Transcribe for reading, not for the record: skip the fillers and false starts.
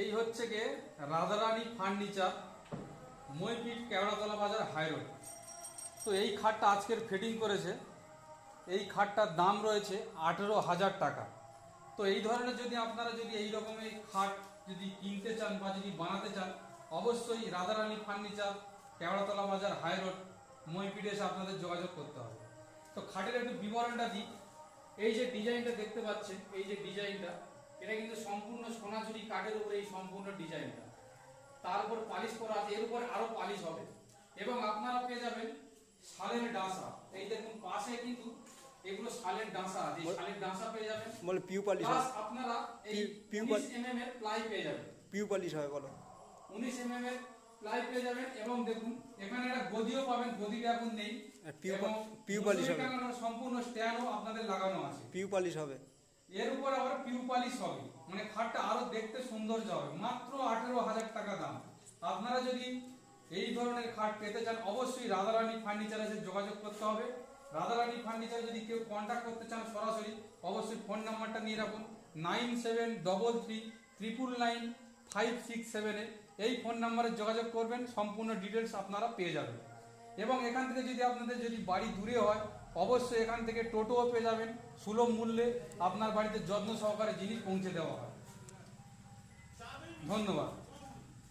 এই হচ্ছে গিয়ে রাধারানী ফার্নিচার, মইপিট, কেওড়াতলা বাজার, হাইরোড। তো এই খাটটা আজকের ফিটিং করেছে। এই খাটটার দাম রয়েছে 18,000 টাকা। তো এই ধরনের যদি আপনারা যদি এই রকমের খাট যদি কিনতে চান বা যদি বানাতে চান, অবশ্যই রাধারানী ফার্নিচার, কেওড়াতলা বাজার, হাইরোড, মইপিটে এসে আপনাদের যোগাযোগ করতে হবে। তো খাটের একটু বিবরণটা দিই। এই যে ডিজাইনটা দেখতে পাচ্ছেন, এই যে ডিজাইনটা, এটা কিন্তু সম্পূর্ণ সোনাঝুরি কাঠের উপরে এই সম্পূর্ণ ডিজাইনটা। তার উপর পালিশ করা আছে, এর উপর আরো পালিশ হবে। এবং আপনারা পেয়ে যাবেন শালের ডাঁসা। এই দেখুন পাশে কিন্তু এগুলো শালের ডাঁসা আছে, এই শালের ডাঁসা পেয়ে যাবেন। বলে পিউ পালিশ প্লাস হয়, আপনারা এই 19 mm এর প্লাই পেয়ে যাবেন। পিউ পালিশ হয় বলো। 19 mm এর প্লাই পেয়ে যাবেন। এবং দেখুন এখানে একটা গদিও পাবেন, গদিটা এখন নেই। পিউ পালিশ হবে, সম্পূর্ণ স্ট্যান্ডও আপনাদের লাগানো আছে। পিউ পালিশ হবে। এর উপর আবার পিউ পালিশ হবে, মানে খাটটা আরো দেখতে সৌন্দর্য হবে। মাত্র 18,000 টাকা দাম। আপনারা যদি এই ধরনের খাট পেতে চান, অবশ্যই রাধারানী ফার্নিচারে এসে যোগাযোগ করতে হবে। রাধারানী ফার্নিচারে যদি কেউ কন্ট্যাক্ট করতে চান সরাসরি, অবশ্যই ফোন নাম্বারটা নিয়ে রাখুন 9733999567 এই ফোন নাম্বারে যোগাযোগ করবেন, সম্পূর্ণ ডিটেলস আপনারা পেয়ে যাবেন। এবং এখান থেকে যদি আপনাদের যদি বাড়ি দূরে হয়, অবশ্যই এখান থেকে টোটোও পেয়ে যাবেন। সুলভ মূল্যে আপনার বাড়িতে যত্ন সহকারে জিনিস পৌঁছে দেওয়া হয়। ধন্যবাদ।